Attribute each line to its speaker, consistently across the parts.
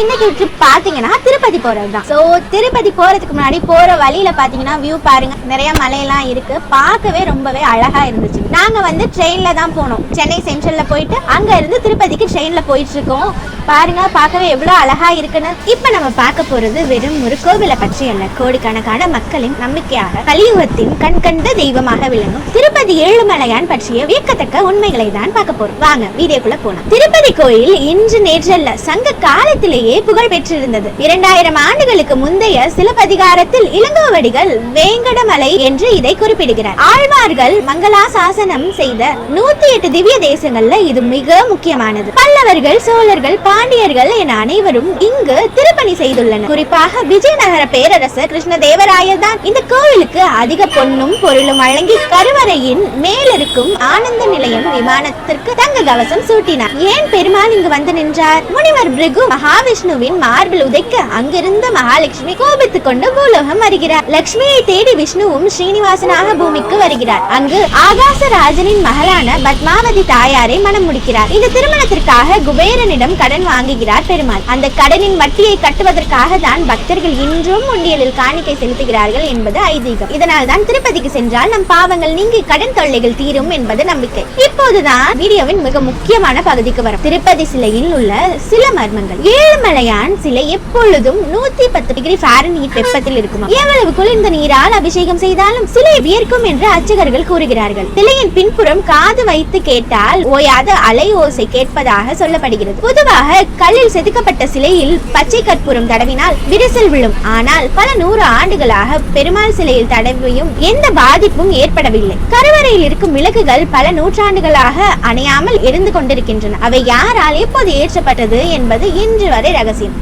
Speaker 1: இன்னைக்கு ட்ரிப் பாத்தீங்கன்னா திருப்பதி போறதுதான். சோ திருப்பதி போறதுக்கு முன்னாடி போற வழியில பாத்தீங்கன்னா வியூ பாருங்க, நிறைய மலையெல்லாம் இருக்கு, பார்க்கவே ரொம்பவே அழகா இருந்துச்சு. நாங்க வந்து ட்ரெயின்ல தான் போனோம். சென்னை சென்ட்ரல்ல போயிட்டு அங்க இருந்து திருப்பதிக்கு ட்ரெயின்ல போயிட்டு இருக்கோம். பாருங்க, பார்க்கவே எவ்வளவு அழகா இருக்குன்னு. இப்ப நம்ம பார்க்க போறது வெறும் ஒரு கோவிலை பற்றி அல்ல, கோடிக்கணக்கான மக்களின் நம்பிக்கையாக கலியுகத்தின் கண் கண்ட தெய்வமாக விளங்கும் திருப்பதி ஏழுமலையான் பற்றிய வியக்கத்தக்க உண்மைகளை தான் பார்க்க போறோம். வாங்க வீடியோக்குள்ள போலாம். திருப்பதி கோயில் இன்று நேற்றல்ல, சங்க காலத்திலேயே புகழ் பெற்றிருந்தது. 2000 ஆண்டுகளுக்கு முந்தைய சிலப்பதிகாரத்தில் இளங்கோவடிகள் வேங்கடமலை என்று இதை குறிப்பிடுகிறார். ஆழ்வார்கள் மங்களாசாசனம் செய்த 108 திவ்ய தேசங்கள்ல இது மிக முக்கியமானது. பல்லவர்கள், சோழர்கள், பாண்டியர்கள் என அனைவரும் இங்கு திருப்பணி செய்துள்ளனர். குறிப்பாக விஜயநகர பேரரசர் கிருஷ்ணதேவராயர் தான் இந்த கோவிலுக்கு அதிக பொன்னும் பொருளும் வழங்கி கருவறையின் மேலிருக்கும் ஆனந்த நிலையம் விமானத்திற்கு தங்க கவசம் சூட்டினார். ஏன் பெருமாள் இங்கு வந்து நின்றார்? முனிவர் பிருகு மகாவிஷ்ணுவின் மார்பில் உதைக்க அங்கிருந்த மகாலட்சுமி கோபித்துக் கொண்டு பூலோகம் வருகிறார். லட்சுமியை தேடி விஷ்ணுவும் ஸ்ரீனிவாசனாக பூமிக்கு வருகிறார். அங்கு ஆகாசராஜனின் மகளான பத்மாவதி தாயாரை மனம் முடிக்கிறார். இந்த திருமணத்திற்காக குபேரனிடம் கடன் வாங்குகிறார் பெருமாள். அந்த கடனின் வட்டியை கட்டுவதற்காக தான் பக்தர்கள் இன்றும் உண்டியலில் காணிக்கை செலுத்துகிறார்கள் என்பது ஐதீகம். இதனால் தான் திருப்பதிக்கு சென்றால் நம் பாவங்கள் நீங்கி கடன் தொல்லைகள் தீரும் என்பது நம்பிக்கை. இப்போதுதான் வீடியோவின் மிக முக்கியமான பகுதிக்கு வரும். திருப்பதி சிலையில் உள்ள சில மர்மங்கள். ஏழுமலையான் சிலை எப்பொழுதும் 110 டிகிரி ஃபாரன்ஹீட் வெப்பத்தில் இருக்குமா? எவ்வளவு குளிர்ந்த நீரால் அபிஷேகம் செய்தாலும் சிலை வியர்க்கும் என்று அர்ச்சகர்கள் கூறுகிறார்கள். சிலையின் பின்புறம் காது வைத்து கேட்டால் ஓயாத அலை ஓசை கேட்பதாக சொல்லப்படுகிறது. பொதுவாக கல்லில் செதுக்கப்பட்ட சிலையில் பச்சை கற்பூரம் தடவினால் விரிசல் விழும். ஆனால் பல 100 ஆண்டுகளாக பெருமாள் சிலையில் தடவியும் எந்த பாதிப்பும் ஏற்படவில்லை. கருவறையில் இருக்கும் விளக்குகள் பல நூற்றாண்டுகளாக அணையாமல் எரிந்து கொண்டிருக்கின்றன. அவை யாரால் எப்போது ஏற்றப்பட்டது என்பது இன்று வரை ரகசியம்.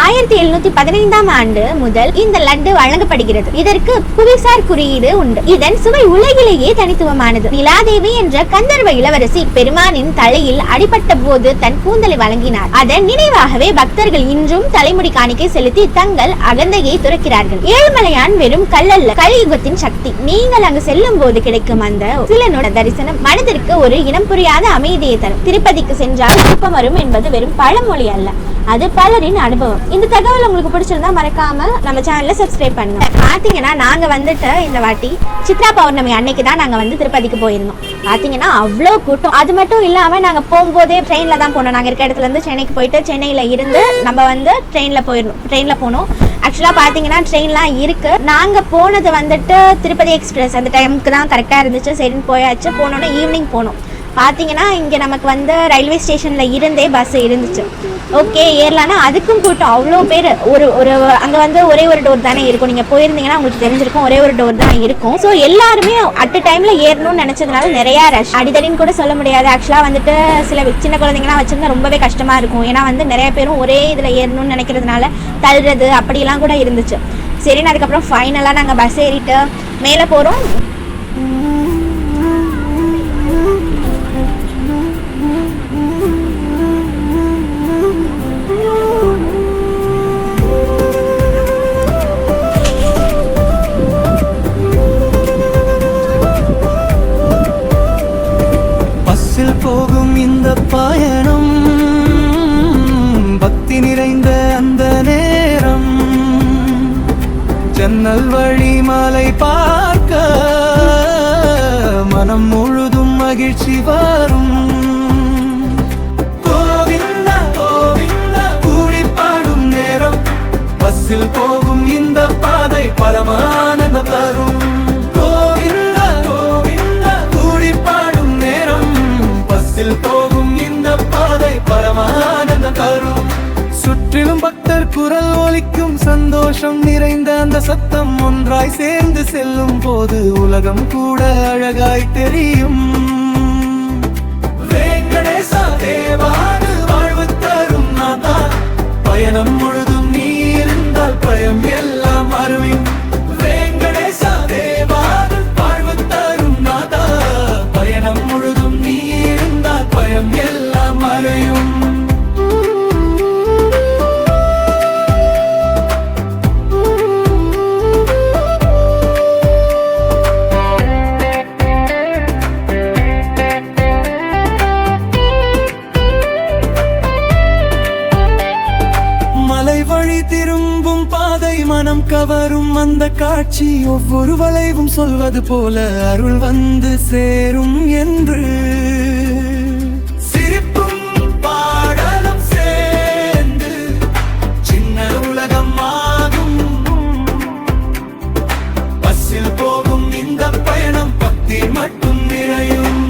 Speaker 1: 1715 ஆண்டு முதல் இந்த லட்டு வழங்கப்படுகிறது. இதற்கு புவிசார் குறியீடு உண்டு. இதன் சுவை உலகிலேயே தனித்துவமானது. நிலாதேவி என்ற கந்தர்வ இளவரசி பெருமானின் தலையில் அடிபட்ட போது தன் கூந்தலை வழங்கினார். அதன் நினைவாகவே பக்தர்கள் இன்றும் தலைமுடி காணிக்கை செலுத்தி தங்கள் அகந்தையை துறக்கிறார்கள். ஏழுமலையான் வெறும் கல்லல்ல, கலியுகத்தின் சக்தி. நீங்கள் அங்கு செல்லும் போது கிடைக்கும் அந்த சிலனோட தரிசனம் மனதிற்கு ஒரு இனம் புரியாத அமைதியை தரும். திருப்பதிக்கு சென்றால் தூக்கம் வரும் என்பது வெறும் பழமொழி அல்ல, அது பலரின் அனுபவம். இந்த தகவல் உங்களுக்கு பிடிச்சிருந்தா மறக்காம நம்ம சேனல்ல சப்ஸ்கிரைப் பண்ணுங்க. பாத்தீங்கன்னா நாங்க வந்துட்டு இந்த வாட்டி சித்ரா பௌர்ணமி அன்னைக்கு தான் நாங்க வந்து திருப்பதிக்கு போயிருந்தோம். பாத்தீங்கன்னா அவ்வளோ கூட்டம். அது மட்டும் இல்லாம நாங்க போகும்போதே ட்ரெயின்ல தான் போனோம். நாங்க இருக்க இடத்துல இருந்து சென்னைக்கு போயிட்டு சென்னையில இருந்து நம்ம வந்து ட்ரெயின்ல போனோம். ஆக்சுவலா பாத்தீங்கன்னா ட்ரெயின்லாம் இருக்கு. நாங்க போனது வந்துட்டு திருப்பதி எக்ஸ்பிரஸ். அந்த டைமுக்கு தான் கரெக்டா இருந்துச்சு. சரின்னு போயாச்சு. போனோன்னா ஈவினிங் போனோம். பார்த்தீங்கன்னா இங்கே நமக்கு வந்து ரயில்வே ஸ்டேஷனில் இருந்தே பஸ் இருந்துச்சு. ஓகே, ஏறலான்னா அதுக்கும் கூட்டம் அவ்வளோ பேர். ஒரு அங்கே வந்து ஒரே ஒரு டோர் தானே இருக்கும். நீங்கள் போயிருந்தீங்கன்னா உங்களுக்கு தெரிஞ்சிருக்கும், ஒரே ஒரு டோர் தான் இருக்கும். ஸோ எல்லாருமே அட் டைமில் ஏறணும்னு நினச்சதுனால நிறையா ரஷ். அடிதடின்னு கூட சொல்ல முடியாது. ஆக்சுவலாக வந்துட்டு சில சின்ன குழந்தைங்களாம் வச்சுருந்தா ரொம்பவே கஷ்டமாக இருக்கும். ஏன்னா வந்து நிறைய பேரும் ஒரே இதில் ஏறணும்னு நினைக்கிறதுனால தள்ளுறது அப்படிலாம் கூட இருந்துச்சு. சரின்னு அதுக்கப்புறம் ஃபைனலாக நாங்கள் பஸ் ஏறிட்டு மேலே போகிறோம்.
Speaker 2: போகும் இந்த பயணம் பக்தி நிறைந்த அந்த நேரம், ஜன்னல் வழி மாலை பார்க்க மனம் முழுதும் மகிழ்ச்சி வரும். கோவிந்த கோவிந்த கூடி பாடும் நேரம், பஸ்ஸில் போகும் இந்த பாதை பரமானந்த தரும். போகும் இந்த பாதை பரமானந்த தரும். சுற்றிலும் பக்தர் குரல் ஒலிக்கும், சந்தோஷம் நிறைந்த அந்த சத்தம் ஒன்றாய் சேர்ந்து செல்லும் போது உலகம் கூட அழகாய் தெரியும். வேங்கடேசா தேவாது வாழ்வு தரும் நாதா, பயணம் முழுதும் நீ இருந்தால் பயம் எல்லாம் அருவின். வேங்கடேசா தேவாது வாழ்வு தரும் நாதா, பயணம் முழுதும் நீ இருந்தால் பயம் எல்லாம் மறையும். திரும்பும் பாதை மனம் கவரும் அந்த காட்சி ஒவ்வொரு வளைவும் சொல்வது போல அருள் வந்து சேரும் என்று சிரிப்பும் பாடலும் சேர்ந்து சின்ன உலகம் ஆகும் பஸ்ஸில் போகும் இந்த பயணம் பக்தி மட்டும் நிறையும்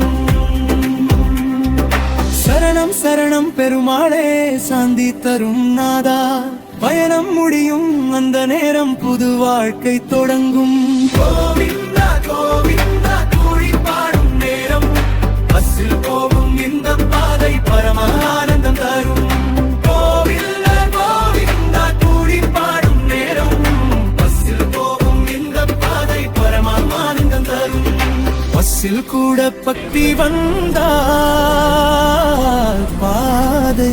Speaker 2: சரணம் சரணம் பெருமாளே சாந்தி தரும் நாதா பயணம் முடியும் அந்த நேரம் புது வாழ்க்கை தொடங்கும் கோவிந்தா கோவிந்தா கூடி பாடும் நேரம் பஸ்ஸில் போகும் இந்த பாதை பரம ஆனந்தம் தரும் கோவிந்தா கோவிந்தா கூடி பாடும் நேரம் பஸ்ஸில் போகும் இந்த பாதை பரம ஆனந்தம் தரும் பஸ்ஸில் கூட பக்தி வந்தால் பாதை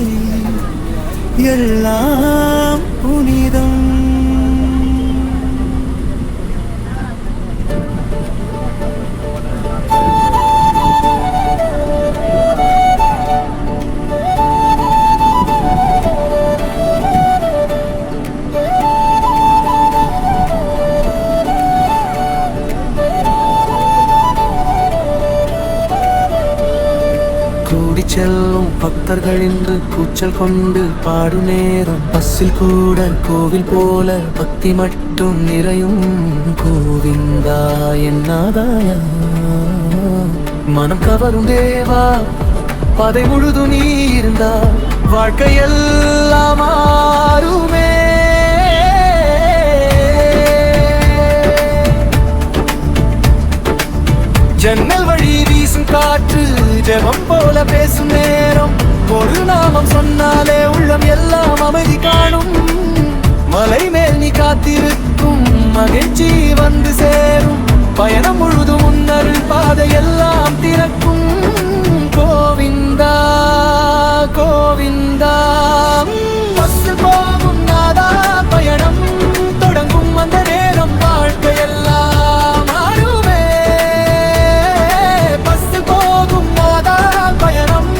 Speaker 2: எல்லாம் புனிதம் செல்லும் பக்தர்கள் என்று கூச்சல் கொண்டு பாடு நேரம் பஸ்ஸில் கூட கோவில் போல பக்தி மட்டும் நிறையும் கோவிந்தா என்னாதாயா மனம் கவரும் தேவா பாதை முழுது நீ இருந்தா வாழ்க்கையெல்லாம் மாறுமே ஜன்னல் வழி வீசும் காற்று ஜெபம் போல பேசும் நேரம் ஒரு நாமம் சொன்னாலே உள்ளம் எல்லாம் அமைதி காணும் மலை மேல் நீ காத்திருக்கும் மகிழ்ச்சி வந்து சேரும் பயணம் முழுதும் முன்னருள் பாதை எல்லாம் திறக்கும் கோவிந்தா கோவிந்தா பஸ்ஸில் போகும் நாதா பயணம் தொடங்கும் அந்த நேரம் வாழ்க்கையெல்லாம் மாறுமே பஸ்ஸில் போகும் நாதா பயணம்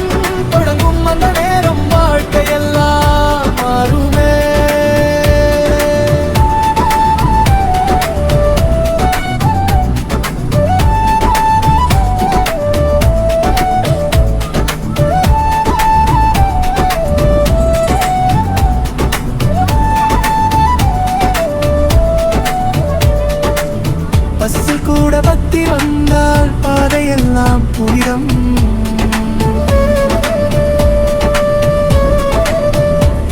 Speaker 2: தொடங்கும் அந்த நேரம் வாழ்க்கையெல்லாம் மாறுமே பஸ்ஸில் கூட பக்தி வந்தால் பாதையெல்லாம் புனிதம்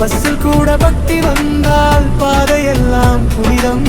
Speaker 2: பஸ்ஸில் கூட பக்தி வந்தால் பாதையெல்லாம் புனிதம்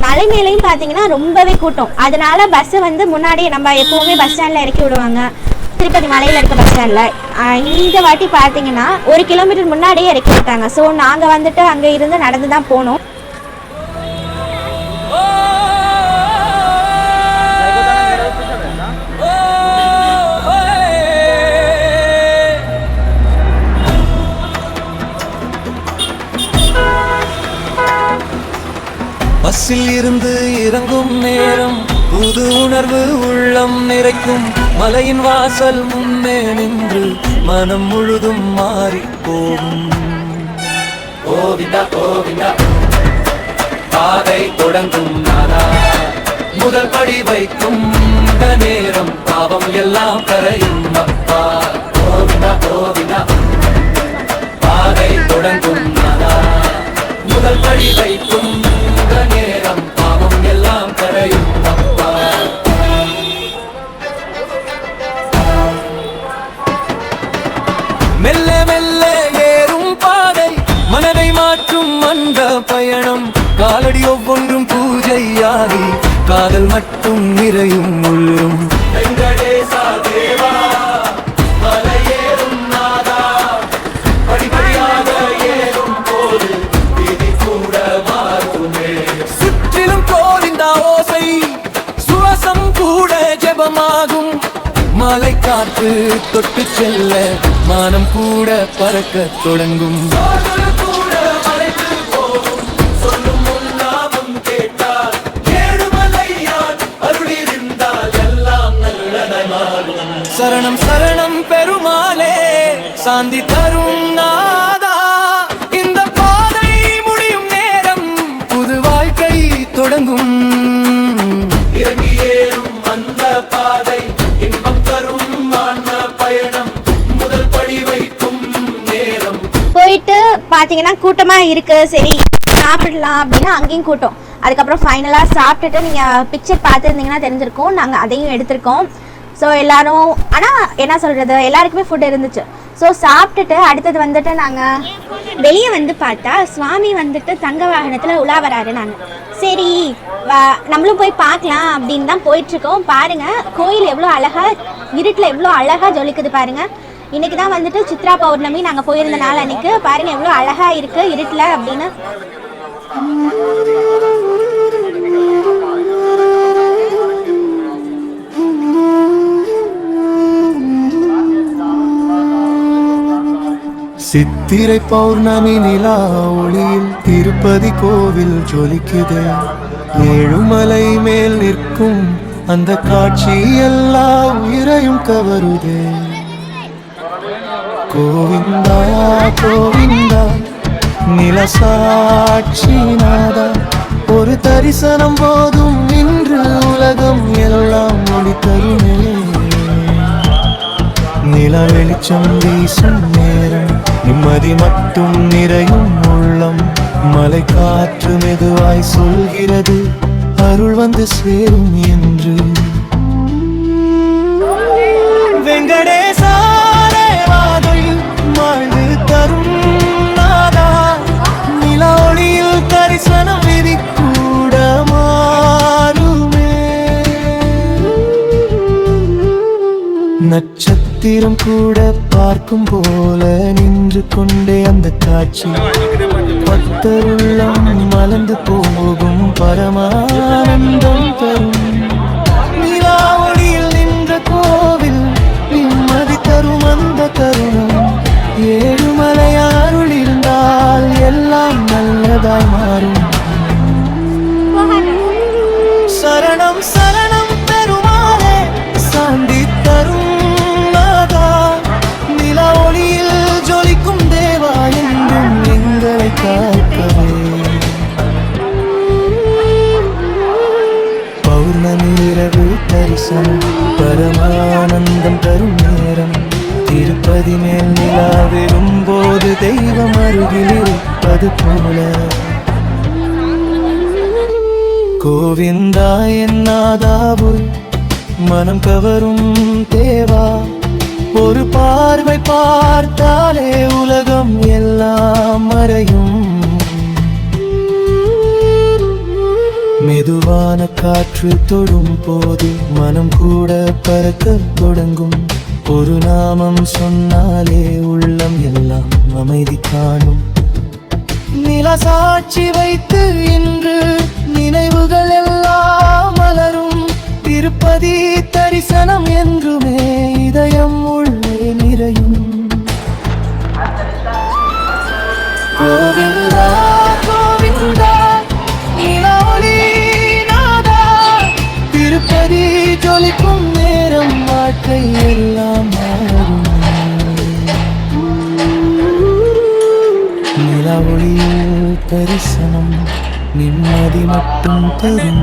Speaker 1: மலை மேலையும் பார்த்தீங்கன்னா ரொம்பவே கூட்டம். அதனால பஸ் வந்து முன்னாடி நம்ம எப்பவுமே பஸ் ஸ்டாண்ட்ல இறக்கி விடுவாங்க. திருப்பதி மலையில் இருக்க பஸ் ஸ்டாண்டில் இந்த வாட்டி பார்த்தீங்கன்னா 1 கிலோமீட்டர் முன்னாடியே இறக்கி விட்டாங்க. ஸோ நாங்கள் வந்துட்டு அங்கே இருந்து நடந்து தான் போனோம்.
Speaker 2: பஸ்ஸில் இருந்து இறங்கும் நேரம் புது உணர்வு உள்ளம் நிறைக்கும். மலையின் வாசல் முன்னே நின்று மனம் முழுதும் மாறி போகும். கோவிந்தா கோவிந்தா பாதை தொடங்கும் நாளா, முதல் படி வைக்கும் நேரம் பாவம் எல்லாம் கரையும் அப்பா. கோவிந்தா கோவிந்தா பாதை தொடங்கும் நாளா, முதல் படி வைக்கும் நேரம் பாவம் எல்லாம் கரையும் அப்பா. மெல்ல மெல்ல ஏறும் பாதை மனதை மாற்றும் அந்த பயணம். காலடி ஒவ்வொன்றும் பூஜையாகி காதல் மட்டும் நிறையும் உள்ளும். வெங்கடேசா தேவா மலையேறும் நாதா, படிப்படியாக ஏறும் போது விதி கூட மாறுமே. சுற்றிலும் கோவிந்தா ஓசை, சுவாசம் கூட ஜெபமாகும். மலை காற்று தொட்டு செல்ல மானம் கூட பறக்க தொடங்கும். சரணம் சரணம் பெருமாளே, சாந்தி தரும் நாதா. இந்த பாதை முடியும் நேரம் புது வாழ்க்கை தொடங்கும். இறங்கி ஏறும் அந்த பாதை இன்பம் தரும் பயணம், முதல் படி வைக்கும் நேரம்.
Speaker 1: போயிட்டு பாத்தீங்கன்னா கூட்டமா இருக்கு, சரி சாப்பிடலாம் அப்படின்னா அங்கேயும் கூட்டம். அதுக்கப்புறம் ஃபைனலா சாப்பிட்டுட்டு நீங்க பிக்சர் பார்த்துருந்தீங்கன்னா தெரிஞ்சிருக்கும், நாங்க அதையும் எடுத்திருக்கோம். ஸோ எல்லாரும் ஆனால் என்ன சொல்கிறது, எல்லாருக்குமே ஃபுட் இருந்துச்சு. ஸோ சாப்பிட்டுட்டு அடுத்தது வந்துட்டு நாங்கள் வெளியே வந்து பார்த்தா சுவாமி வந்துட்டு தங்க வாகனத்தில் உலா வராரு. நாங்கள் சரி நம்மளும் போய் பார்க்கலாம் அப்படின்னு தான் போயிட்டுருக்கோம். பாருங்கள் கோயில் எவ்வளோ அழகாக இருட்டில் எவ்வளோ அழகாக ஜொலிக்குது பாருங்கள். இன்றைக்கி தான் வந்துட்டு சித்ரா பௌர்ணமி, நாங்கள் போயிருந்த நாள் அன்றைக்கி. பாருங்கள் எவ்வளோ அழகாக இருக்குது இருட்டில் அப்படின்னு.
Speaker 2: சித்திரை பௌர்ணமி நிலா ஒளியில் திருப்பதி கோவில் ஜொலிக்குது. ஏழுமலை மேல் நிற்கும் அந்த காட்சி எல்லா உயிரையும் கவருது. கோவிந்தா கோவிந்தா நிலசாட்சி நாதா, ஒரு தரிசனம் போதும் இன்று உலகம் எல்லாம் ஒளி தருமே. நில வெளிச்சம் வீசும் நேரம் நிம்மதி மட்டும் நிறையும் உள்ளம். மலை காற்று மெதுவாய் சொல்கிறது அருள் வந்து சேரும் என்று. வெங்கடேசா தேவாதையில் வாழ்ந்து தரும் நாதா, நில ஒளியில் தரிசனம் விதி கூட மாறுமே. நட்சத்திரம் கூட பார்க்கும் போல நின்று கொண்டே அந்த காட்சி. பக்தருள்ளம் மலர்ந்து போகும் பரமானந்தம் தரும். நிலா ஒளியில் நின்ற கோவில் நிம்மதி தரும் அந்த தருணம். ஏழுமலை அருள் இருந்தால் எல்லாம் நல்லதாய் மாறும். சரணம் சரணம் பெருமாளே, சாந்தி தரும் நாதா. நில ஒளியில் ஜொலிக்கும் தேவா, என்றும் எங்களை காக்கவே. பௌர்ணமி இரவு தரிசனம் பரமானந்தம் தரும் நேரம். திருப்பதி மேல் நிலா விரும்போது தெய்வம் அருகில் இருப்பது போல. கோவிந்தா என்னாதாபுரி மனம் கவரும் தேவா, ஒரு பார்வை பார்த்தாலே உலகம் எல்லாம் மறையும். மெதுவான காற்று தொடும் போது மனம் கூட பறக்க தொடங்கும். ஒரு நாமம் சொன்னாலே உள்ளம் எல்லாம் அமைதி காணும். நில சாட்சி வைத்து இன்று நினைவுகள் எல்லாம் மலரும். திருப்பதி தரிசனம் என்றுமே இதயம் உள்ளே நிறையும். கோவிந்தா கோவிந்தா நில ஒளி வாழ்க்கை எல்லாம் மாறும். நிலா ஒளியில் தரிசனம் நிம்மதி மட்டும் தரும்.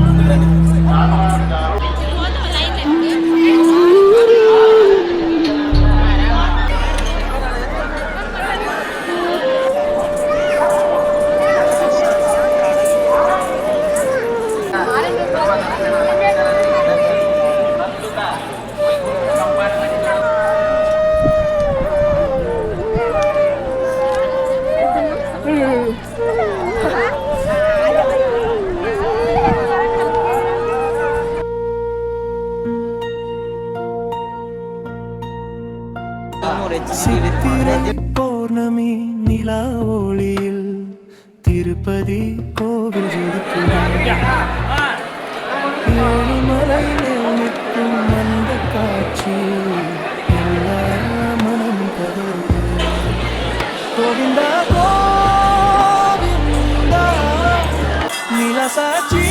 Speaker 2: சித்திரை பௌர்ணமி நிலா ஒளியில் திருப்பதி கோவில் ஏழுமலை நிற்கும் அந்த காட்சி எல்லா மனம் கதறு. கோவிந்தா கோவிந்தா நிலா சாட்சி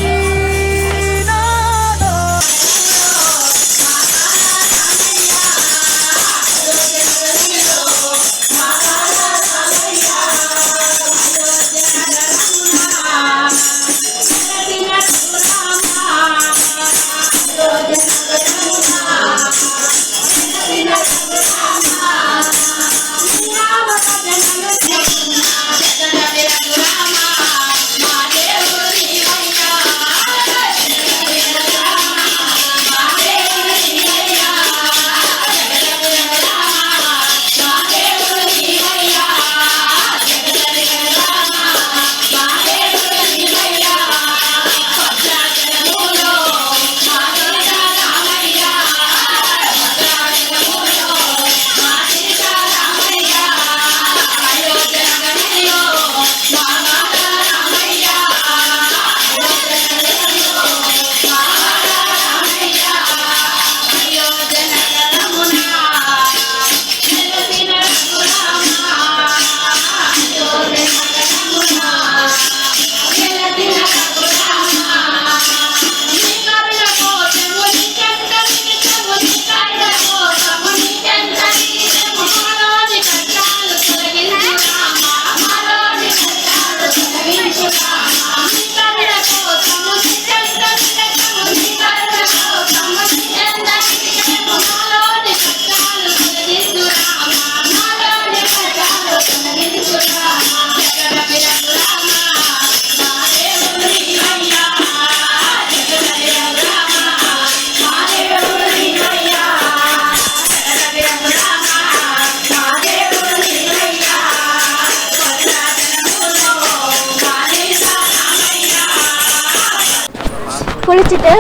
Speaker 1: குளிச்சுட்டு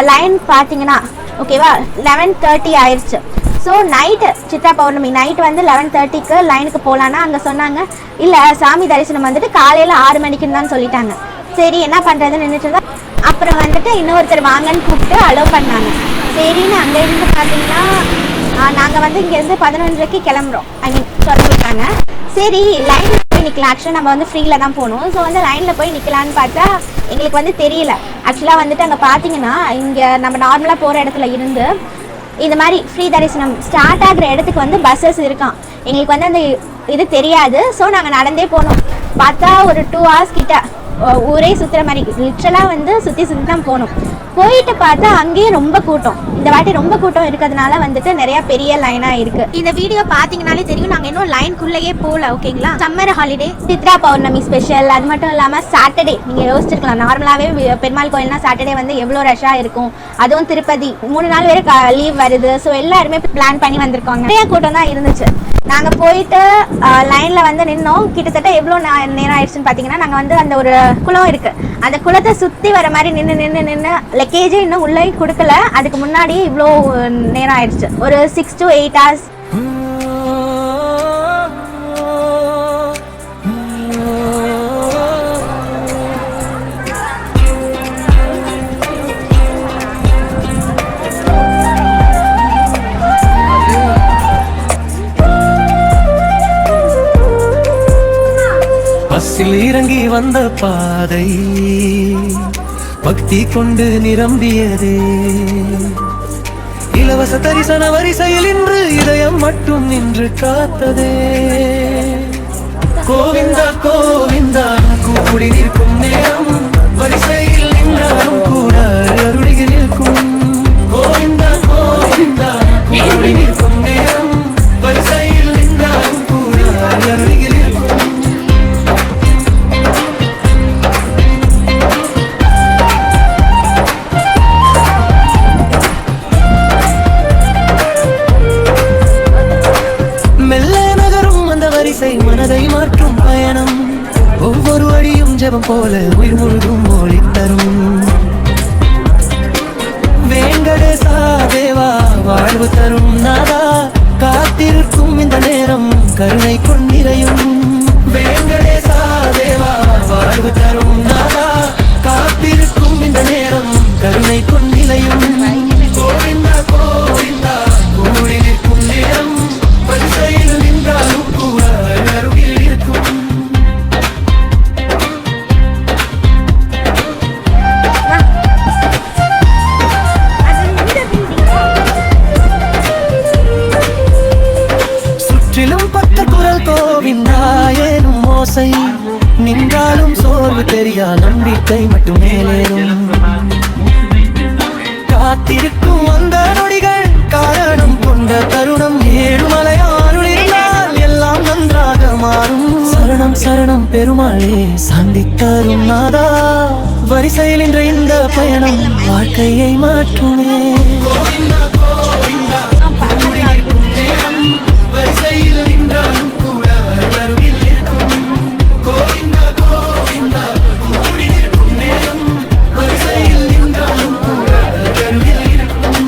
Speaker 1: லைன் பார்த்தீங்கன்னா ஓகேவா 11:30 ஆயிடுச்சு. So night Chitra Pournami night வந்து 11:30க்கு லைனுக்கு போகலான்னா அங்கே சொன்னாங்க இல்லை சாமி தரிசனம் வந்துட்டு காலையில் 6 மணிக்குன்னு தான் சொல்லிட்டாங்க. சரி என்ன பண்ணுறதுன்னு நின்றுட்டு தான் அப்புறம் வந்துட்டு இன்னொருத்தர் வாங்கன்னு கூப்பிட்டு அலோவ் பண்ணாங்க. சரின்னு அங்கே இருந்து பார்த்தீங்கன்னா நாங்கள் வந்து இங்கேருந்து 11:30க்கு கிளம்புறோம். ஐ மீன் சொல்லிட்டாங்க. சரி லைனில் போய் நிற்கலாம். ஆக்சுவலாக நம்ம வந்து ஃப்ரீயில் தான் போகணும். ஸோ வந்து லைனில் போய் நிற்கலான்னு பார்த்தா எங்களுக்கு வந்து தெரியல. ஆக்சுவலாக வந்துட்டு அங்கே பார்த்தீங்கன்னா இங்கே நம்ம நார்மலாக போகிற இடத்துல இருந்து இந்த மாதிரி ஃப்ரீ தரிசனம் ஸ்டார்ட் ஆகிற இடத்துக்கு வந்து பஸ்ஸஸ் இருக்கான். எங்களுக்கு வந்து அந்த இது தெரியாது. ஸோ நாங்கள் நடந்தே போனோம். பார்த்தா ஒரு 2 hours கிட்ட ஊரே சுற்றுற மாதிரி லிட்ரலாக வந்து சுற்றி சுற்றி தான் போகணும். போயிட்டு பார்த்தா அங்கேயும் ரொம்ப கூட்டம். இந்த வாட்டி ரொம்ப கூட்டம் இருக்கிறதுனால வந்துட்டு நிறைய பெரிய லைனா இருக்கு. இந்த வீடியோ பாத்தீங்கன்னாலே தெரியும் நாங்க இன்னும் லைனுக்குள்ளேயே போகல. ஓகேங்களா, summer holiday Chitra Pournami special. அது மட்டும் இல்லாம சாட்டர்டே நீங்க யோசிச்சிருக்கலாம், நார்மலாவே பெருமாள் கோயில்னா சாட்டர்டே வந்து எவ்வளவு ரஷ்ஷா இருக்கும். அதுவும் திருப்பதி 3 நாள் வேற லீவ் வருது. ஸோ எல்லாருமே பிளான் பண்ணி வந்திருக்காங்க. நிறைய கூட்டம் தான் இருந்துச்சு. நாங்க போயிட்டு லைன்ல வந்து நின்னோம். கிட்டத்தட்ட எவ்வளவு நேரம் ஆயிடுச்சுன்னு பாத்தீங்கன்னா, நாங்க வந்து அந்த ஒரு குளம் இருக்கு, அந்த குளத்தை சுத்தி வர மாதிரி நின்று லக்கேஜே இன்னும் உள்ளே கொடுக்கல. அதுக்கு முன்னாடியே இவ்வளோ நேரம் ஆயிடுச்சு. ஒரு 6 to 8 hours.
Speaker 2: பஸ்ஸில் இறங்கி வந்த பாதை பக்தி கொண்டு நிரம்பியதே. இலவச தரிசன வரிசையில் இன்று இதயம் மட்டும் நின்று காத்ததே. கோவிந்தா கோவிந்தா கூடி நிற்கும் நேரம் வரிசையில் நின்றாலும் கூட அருகில் நிற்கும். கோவிந்தா கோவிந்தா கூடி நிற்கும் நேரம் வரிசையில் நின்றாலும் கூட அருகில் நிற்கும். மனதை மாற்றும் பயணம் ஒவ்வொரு அடியும் ஜெபம் போல உயிர் முழுதும் ஒளி தரும். வேங்கடேசா தேவா வாழ்வு தரும் நாதா காத்திருக்கும் இந்த நேரம் கருணை கொண்டிரையும். வேங்கடேசா தேவா வாழ்வு தரும் நாதா காத்திருக்கும் இந்த நேரம் கருணை கொண்டிரையும். கோவிந்தா கோவிந்தா கூடி நிற்கும் நேரம் வரிசையில் நின்றாலும் கூட அருகில் இருக்கும். சுற்றிலும் பட்ட குரல் கோவிந்தா ஏனும் ஓசை நின்றாலும் சோர்வு தெரியா நம்பிக்கை மட்டும் மேலேறும். காத்திருக்கும் அந்த நொடிகள் காரணம் கொண்ட தருணம் ஏழுமலையாருளினால் எல்லாம் நன்றாக மாறும். சரணம் சரணம் பெருமாளே சாந்தி தரும் நாதா வரிசையில் என்ற இந்த பயணம் வாழ்க்கையை மாற்றுமே. கோவிந்தா கோவிந்தா கூடி நிற்கும் நேரம் வரிசையில் நின்றாலும் கூட அருகில் இருக்கும். கோவிந்தா கோவிந்தா கூடி நிற்கும் நேரம் வரிசையில் நின்றாலும் கூட அருகில் இருக்கும்.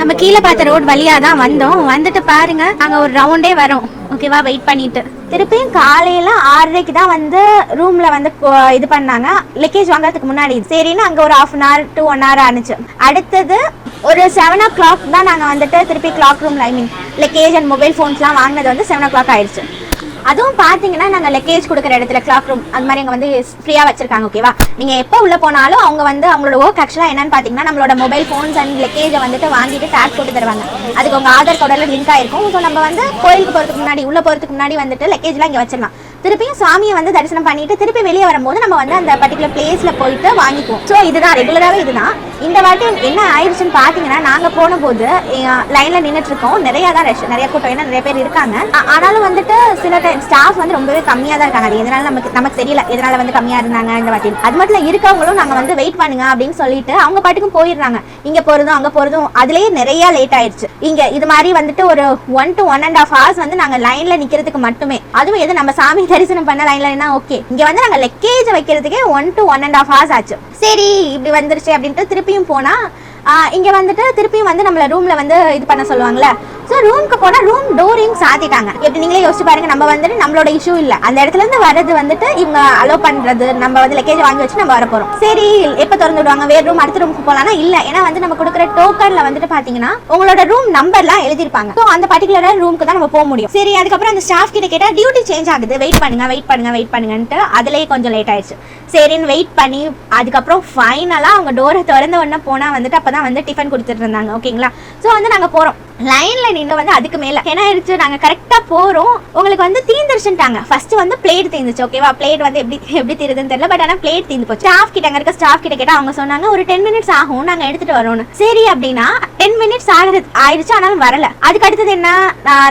Speaker 1: நம்ம கீழே பார்த்த ரோட் வழியா தான் வந்தோம். வந்துட்டு பாருங்க அங்க ஒரு ரவுண்டே வரும். ஓகேவா, வெயிட் பண்ணிட்டு திருப்பியும் காலையில 6:30க்கு தான் வந்து ரூம்ல வந்து இது பண்ணாங்க. லக்கேஜ் வாங்கறதுக்கு முன்னாடி சரின்னு அங்க ஒரு 1/2 hour to 1 hour ஆனிச்சு. அடுத்தது ஒரு 7 o'clock தான் நாங்க வந்துட்டு திருப்பி கிளாக் ரூம்ல லக்கேஜ் அண்ட் மொபைல் ஃபோன்ஸ்லாம் வாங்கினது வந்து 7 o'clock ஆயிடுச்சு. அதுவும் பாத்தீங்கன்னா நாங்க லக்கேஜ் கொடுக்குற இடத்துல கிளாக் ரூம் அது மாதிரி அங்க வந்து ஃப்ரீயா வச்சிருக்காங்க. ஓகேவா, நீங்க எப்போ உள்ள போனாலும் அவங்க வந்து அவங்களோட ஒர்க் ஆக்சுவலா என்னன்னு பாத்தீங்கன்னா நம்மளோட மொபைல் ஃபோன்ஸ் அண்ட் லக்கேஜை வந்துட்டு வாங்கிட்டு டேக் போட்டு தருவாங்க. அதுக்கு உங்க ஆதார் கார்டில் லிங்க் ஆயிருக்கும். ஸோ நம்ம வந்து கோயிலுக்கு போறதுக்கு முன்னாடி உள்ள போறதுக்கு முன்னாடி வந்துட்டு லக்கேஜ்லாம் இங்க வச்சிடலாம். திருப்பியும் சாமியை வந்து தரிசனம் பண்ணிட்டு திருப்பி வெளியே வரும்போது நம்ம வந்து அந்த பர்டிகுலர் பிளேஸ்ல போயிட்டு வாங்கிக்குவோம். ஸோ இதுதான் ரெகுலராகவே இதுதான். இந்த வாட்டி என்ன ஆயிடுச்சுன்னு பாத்தீங்கன்னா நாங்க போன போது லைன்ல நின்றுட்டு இருக்கோம். நிறைய தான் ரஷ், நிறைய கூட்டம், ஏன்னா நிறைய பேர் இருக்காங்க. ஆனாலும் வந்துட்டு சில டைம் ஸ்டாஃப் வந்து ரொம்பவே கம்மியா தான் இருக்காங்க. அது எதனால நமக்கு தெரியல எதனால வந்து கம்மியா இருந்தாங்க இந்த வாட்டி. அது மட்டும் இருக்கவங்களும் நாங்க வந்து வெயிட் பண்ணுங்க அப்படின்னு சொல்லிட்டு அவங்க பாட்டுக்கும் போயிடுறாங்க. இங்க போறதும் அங்க போறதும் அதுலயே நிறைய லேட் ஆயிடுச்சு. இங்க இது மாதிரி வந்துட்டு ஒரு 1 to 1.5 hours வந்து நாங்க லைன்ல நிக்கிறதுக்கு மட்டுமே. அதுவும் எது நம்ம சாமி தரிசனம் பண்ண லைன்ல என்ன ஓகே, இங்க வந்து நாங்க லக்கேஜ் வைக்கிறதுக்கே 1 to 1.5 hours ஆச்சு. சரி இப்படி வந்துருச்சு அப்படின்ட்டு திருப்பியும் போனா இங்க வந்துட்டு திருப்பியும் வந்து நம்மள ரூம்ல வந்து இது பண்ண சொல்லுவாங்கல்ல. ஸோ ரூமுக்கு போனா ரூம் டோரையும் சாத்திட்டாங்க. எப்படி நீங்களே யோசிச்சு பாருங்க, நம்ம வந்துட்டு நம்மளோட இஷ்யூ இல்ல, அந்த இடத்துல இருந்து வர்றது வந்துட்டு இவங்க அலோ பண்றது. நம்ம வந்து லக்கேஜ் வாங்கி வச்சு நம்ம வர போறோம். சரி எப்ப திறந்து விடுவாங்க, வேற ரூம் அடுத்த ரூமுக்கு போலாம்னா இல்ல, ஏன்னா வந்து நம்ம கொடுக்குற டோக்கன்ல வந்துட்டு பாத்தீங்கன்னா உங்களோட ரூம் நம்பர்லாம் எழுதிருப்பாங்க. ஸோ அந்த பர்டிகுலர் ரூமுக்கு தான் நம்ம போக முடியும். சரி அதுக்கப்புறம் அந்த ஸ்டாஃப் கிட்ட கேட்டா டியூட்டி சேஞ்ச் ஆகுது, வெயிட் பண்ணுங்கன்ட்டு அதுலயே கொஞ்சம் லேட் ஆயிடுச்சு. சரின்னு வெயிட் பண்ணி அதுக்கப்புறம் ஃபைனலா அவங்க டோரை திறந்த உடனே போனா வந்துட்டு அப்பதான் வந்து டிஃபன் கொடுத்துட்டு இருந்தாங்க. ஓகேங்களா, ஸோ வந்து நாங்க போறோம். லைன்ல நின்று வந்து அதுக்கு மேல என்ன ஆயிடுச்சு, நாங்க கரெக்டா போறோம். உங்களுக்கு வந்து தீந்துருச்சுட்டாங்க. ஃபர்ஸ்ட் வந்து பிளேட் தீந்துச்சு. ஓகேவா, பிளேட் வந்து எப்படி தீருதுன்னு தெரியல, பட் ஆனா பிளேட் தீந்து போச்சு. ஸ்டாஃப் கிட்ட கேட்டா அவங்க சொன்னாங்க ஒரு 10 minutes ஆகும், நாங்க எடுத்துட்டு வரோம்னு. சரி அப்படின்னா 10 minutes ஆயிடுச்சு, ஆனாலும் வரல. அதுக்கு அடுத்தது என்ன,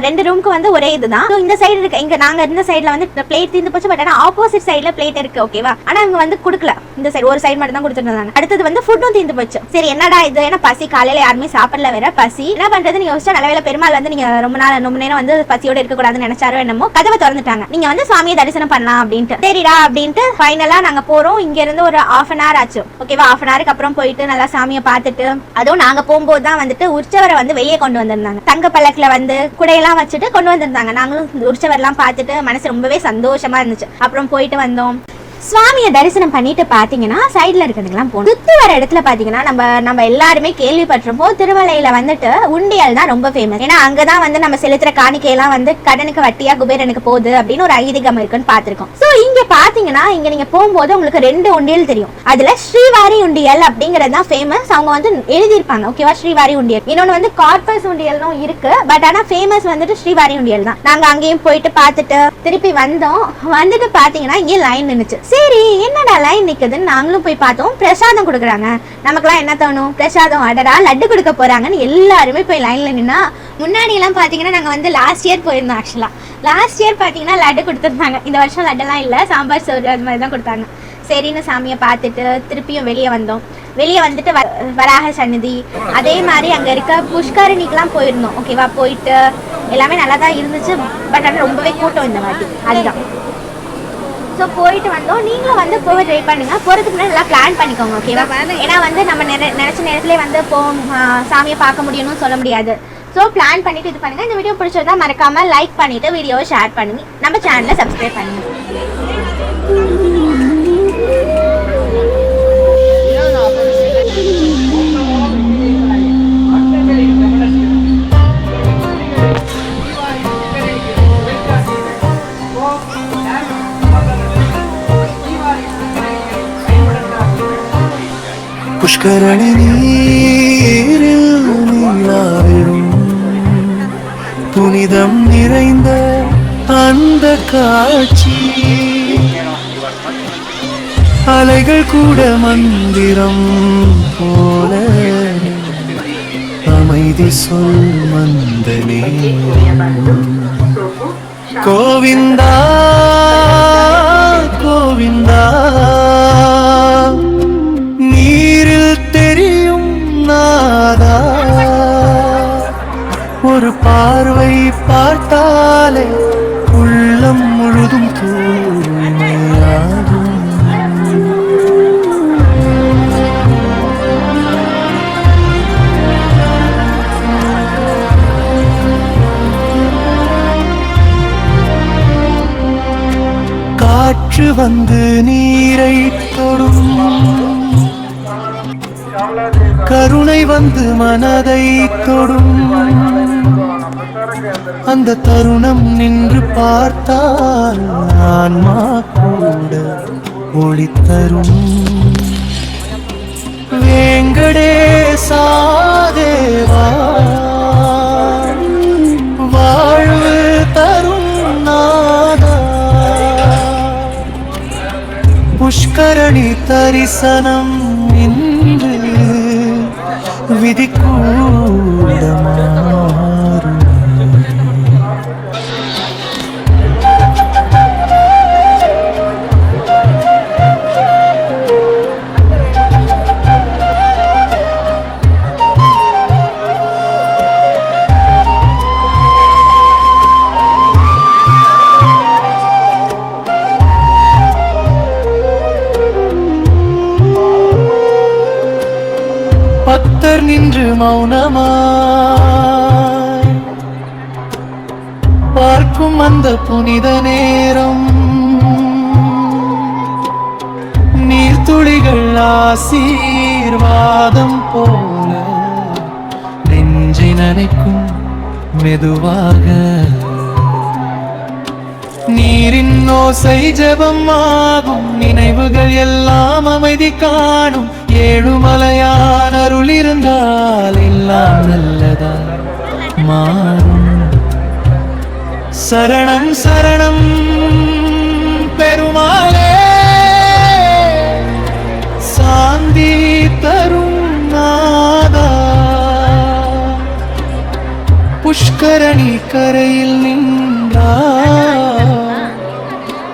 Speaker 1: 2 ரூமுக்கு வந்து ஒரே இதுதான். இந்த சைடு இருக்கு, இங்க நாங்க இருந்த சைடுல வந்து பிளேட் தீந்து போச்சு, பட் ஆனா ஆப்போசிட் சைடுல பிளேட் இருக்கு. ஓகேவா, ஆனா இவங்க வந்து கொடுக்கல, இந்த சைடு ஒரு சைடு மட்டும் தான் கொடுத்துருந்தாங்க. அடுத்தது வந்து ஃபுட்டும் தீந்து போச்சு. சரி என்னடா இது, ஏன்னா பசி, காலையில யாருமே சாப்பிடல, வேற பசி என்ன பண்றதுன்னு யோசிச்சா நல்லவேளை பெருமாள் வந்து நீங்க ரொம்ப நேரம் வந்து பசியோட இருக்க கூடாதுன்னு நினைச்சாரோ என்னமோ கதவை திறந்துட்டாங்க. நீங்க வந்து சாமியை தரிசனம் பண்ணலாம் அப்படின்ட்டு. சரிடா அப்படின்ட்டு ஃபைனலா நாங்க போறோம். இங்க இருந்து ஒரு 1/2 hour ஆச்சு. ஓகேவா, 1/2 hourக்கு அப்புறம் போயிட்டு நல்லா சாமியை பார்த்துட்டு, அதுவும் நாங்க போகும்போது தான் வந்துட்டு உற்சவரை வந்து வெளியே கொண்டு வந்திருந்தாங்க. தங்க பல்லக்குல வந்து குடையெல்லாம் வச்சுட்டு கொண்டு வந்திருந்தாங்க. நாங்களும் உற்சவர்லாம் பார்த்துட்டு மனசு ரொம்பவே சந்தோஷமா இருந்துச்சு. அப்புறம் போயிட்டு வந்தோம். சுவாமியை தரிசனம் பண்ணிட்டு பாத்தீங்கன்னா சைட்ல இருக்கிறதுக்கெல்லாம் போகணும். சுத்தி வர இடத்துல பாத்தீங்கன்னா நம்ம எல்லாருமே கேள்விப்பட்டிருப்போம், திருமலையில வந்துட்டு உண்டியல் தான் ரொம்ப ஃபேமஸ். ஏன்னா அங்கதான் வந்து நம்ம செலுத்துற காணிக்கையெல்லாம் வந்து கடனுக்கு வட்டியா குபேரனுக்கு போகுது அப்படின்னு ஒரு ஐதீகம் இருக்குன்னு பாத்திருக்கோம். சோ இங்க பாத்தீங்கன்னா இங்க நீங்க போகும்போது உங்களுக்கு 2 உண்டியல் தெரியும். அதுல ஸ்ரீவாரி உண்டியல் அப்படிங்கறது தான் ஃபேமஸ். அவங்க வந்து எழுதியிருப்பாங்க, ஓகேவா, ஸ்ரீவாரி உண்டியல். இன்னொன்னு வந்து கார்பஸ் உண்டியல்னும் இருக்கு, பட் ஆனா ஃபேமஸ் வந்துட்டு ஸ்ரீவாரி உண்டியல் தான். நாங்க அங்கேயும் போயிட்டு பார்த்துட்டு திருப்பி வந்துட்டு பாத்தீங்கன்னா இங்கே லைன் நின்னுச்சு. சரி என்னடா லைன் நிக்குதுன்னு நாங்களும் போய் பார்த்தோம். பிரசாதம் கொடுக்குறாங்க. நமக்குலாம் என்ன தோணும், பிரசாதம் அடடா லட்டு கொடுக்க போறாங்கன்னு எல்லாருமே போய் லைன்ல நின்னா. முன்னாடி எல்லாம் பாத்தீங்கன்னா நாங்க வந்து லாஸ்ட் இயர் போயிருந்தோம். ஆக்சுவலா லாஸ்ட் இயர் பாத்தீங்கன்னா லட்டு கொடுத்துருந்தாங்க. இந்த வருஷம் லட்டெல்லாம் இல்லை, சாம்பார் சோறு அது மாதிரி தான் கொடுத்தாங்க. சரின்னு சாமியை பார்த்துட்டு திருப்பியும் வெளியே வந்தோம். வெளியே வந்துட்டு வராக சன்னதி, அதே மாதிரி அங்கே இருக்க புஷ்கரணிக்கெலாம் போயிருந்தோம். ஓகேவா, போயிட்டு எல்லாமே நல்லா தான் இருந்துச்சு, பட் ஆனால் ரொம்பவே கூட்டம் இந்த வாட்டி, அதுதான். ஸோ போயிட்டு வந்தோம். நீங்களும் வந்து போக ட்ரை பண்ணுங்க. போகிறதுக்கு முன்னாடி நல்லா பிளான் பண்ணிக்கோங்க, ஓகேவா. ஏன்னா வந்து நம்ம நினச்ச நேரத்துலேயே வந்து சாமியை பார்க்க முடியும்னு சொல்ல முடியாது. ஸோ பிளான் பண்ணிட்டு இது பண்ணுங்க. இந்த வீடியோ பிடிச்சிருந்தா மறக்காம லைக் பண்ணிட்டு வீடியோவை ஷேர் பண்ணி நம்ம சேனலை சப்ஸ்கிரைப் பண்ணுங்க.
Speaker 2: புஷ்கரணி நீரில் நீராவிடும் புனிதம் நிறைந்த அந்த காட்சி, அலைகள் கூட மந்திரம் போல அமைதி சொல் மந்தனே. கோவிந்தா கோவிந்தா நீரில் தெரியும் நாதா, ஒரு பார்வை பார்த்தாலே உள்ளம் முழுதும் தூய்மையாகும். காற்று வந்து நீரை தொடும், கருணை வந்து மனதை தொடும், அந்த தருணம் நின்று பார்த்தால் ஆன்மா கூட ஒளி தரும். வேங்கடேசா தேவா வாழ்வு தரும் நாதா, புஷ்கரணி தரிசனம் இன்று விதி கூட மாறும். பக்தர் நின்று மௌனமாய் பார்க்கும் அந்த புனித நேரம், நீர்த்துளிகள் ஆசீர்வாதம் போல நெஞ்சை நனைக்கும் மெதுவாக. நீரின் ஓசை ஜெபம் ஆகும், நினைவுகள் எல்லாம் அமைதி காணும். ஏழுமலையான் அருள் இருந்தால் எல்லாம் நல்லதா மாறும். சரணம் சரணம் பெருமாளே, சாந்தி தரும் நாதா, புஷ்கரணி கரையில் நின்றார்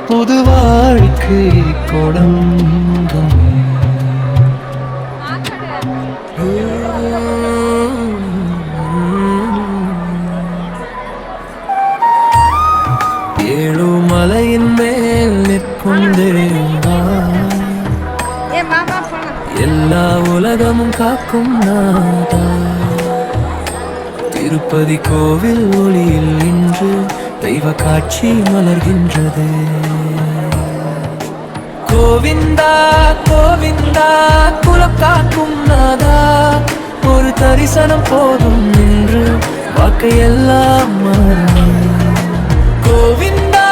Speaker 2: புது வாழ்க்கை கொடங்கும். ஏழுமலையின் மேல் நிற்கும் தேவா, எல்லா உலகமும் காக்கும் நாதா, திருப்பதி கோவில் ஒளியில் இன்று தெய்வ காட்சி மலர்கின்றது. கோவிந்தா கோவிந்தா குலம் காக்கும் நாதா, ஒரு தரிசனம் போதும் என்று வாழ்க்கையெல்லாம் மாறும். கோவிந்தா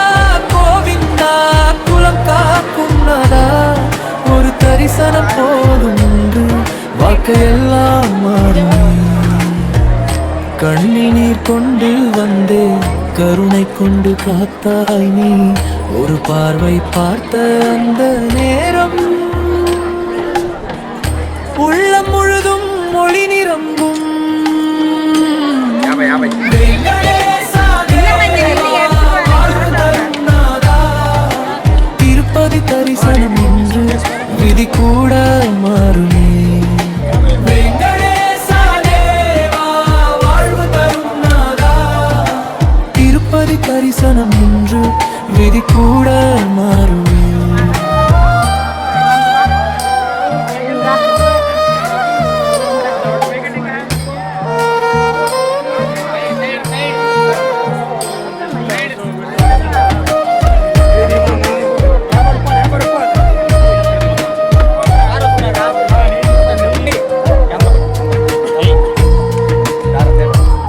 Speaker 2: கோவிந்தா குலம் காக்கும் நாதா, ஒரு தரிசனம் போதும் என்று வாழ்க்கையெல்லாம் மாறும். கண்ணில் நீர் கொண்டு வந்தே கருணை கொண்டு காத்தாய் நீ, ஒரு பார்வை பார்த்த அந்த நேரம் உள்ளம் முழுதும் மொழி நிரம்பும். திருப்பதி தரிசனம் என்று விதி கூட மாறுமே. திருப்பதி தரிசனம் என்று விதி கூட மாறுமே.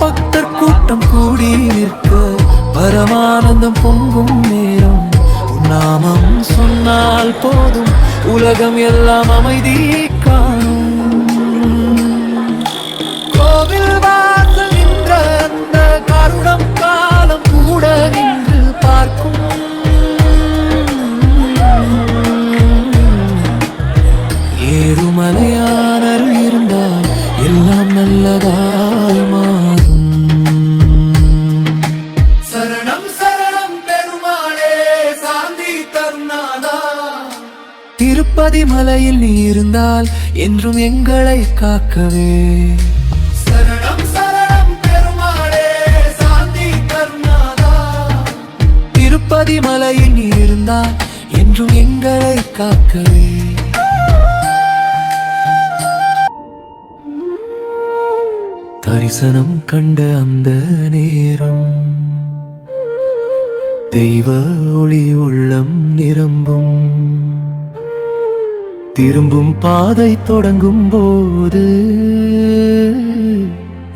Speaker 2: பக்தர் கூட்டம் கூடி நிற்க பரமானந்தம் பொங்கும் நேரம், நாமம் சொன்னால் போதும் உலகம் எல்லாம் அமைதி காணும். கோவில் வாசல் நின்ற அந்த கருடம் காலம் கூட நின்று பார்க்கும். ஏறுமலையான அருள் இருந்தால் எல்லாம் நல்லதாய் மாறும். சரணம் சரணம் பெருமாளே சாந்தி தருணாதா, திருப்பதி மலையில் நீ இருந்தால் என்றும் எங்களை காக்கவே. சரணம் சரணம் பெருமாளே சாந்தி தருணாதா, திருப்பதி மலையில் நீ இருந்தால் என்றும் எங்களை காக்கவே. தரிசனம் கண்ட அந்த நேரம் தெய்வ ஒளி உள்ளம் நிரம்பும். திரும்பும் பாதை தொடங்கும் போது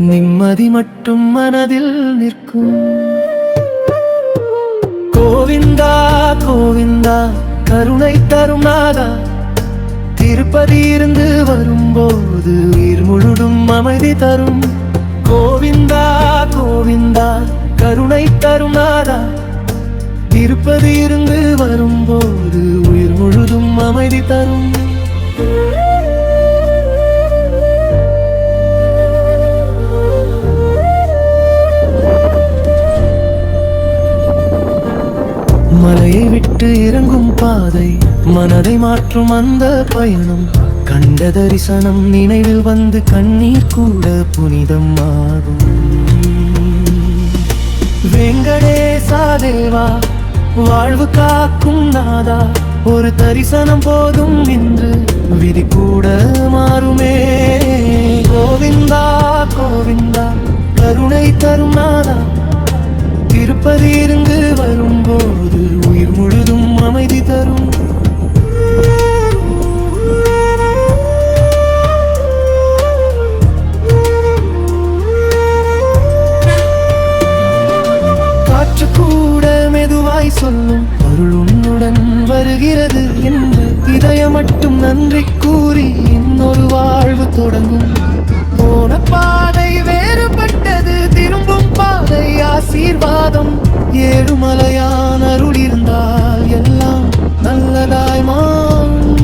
Speaker 2: நிம்மதி மட்டும் மனதில் நிற்கும். கோவிந்தா கோவிந்தா கருணை தரும் நாதா, திருப்பதி இருந்து வரும்போது உயிர் முழுதும் அமைதி தரும். கோவிந்தா கோவிந்தா கருணை தரும் நாதா, திருப்பதி இருந்து வரும்போது உயிர் முழுதும் அமைதி தரும். மலையை விட்டு இறங்கும் பாதை மனதை மாற்றும் அந்த பயணம், கண்ட தரிசனம் நினைவில் வந்து கண்ணீர் கூட புனிதம் ஆகும். வெங்கடேசா தேவா வாழ்வு காக்கும் நாதா, ஒரு தரிசனம் போதும் என்று விதி கூட மாறுமே. கோவிந்தா கோவிந்தா கருணை தரும் நாதா, திருப்பதி இருந்து வரும்போது உயிர் முழுதும் அமைதி தரும். காற்று கூட மெதுவாய் சொல்லும் அருள் உன்னுடன் வருகிறது என்று இதயம் மட்டும் நன்றி கூறி இன்னொரு வாழ்வு தொடங்கும். போன பாதை வேறுபட்டது, திரும்பும் பாதை ஆசீர்வாதம். ஏழுமலையான அருள் இருந்தால் எல்லாம் நல்லதாய் மாறும்.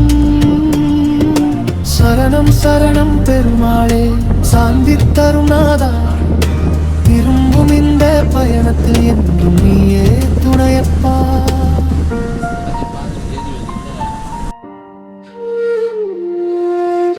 Speaker 2: சரணம் சரணம் பெருமாளே சாந்தி தரும் நாதா, திரும்பும் இந்த பயணத்தில் என்றும் நீயே துணையப்பா.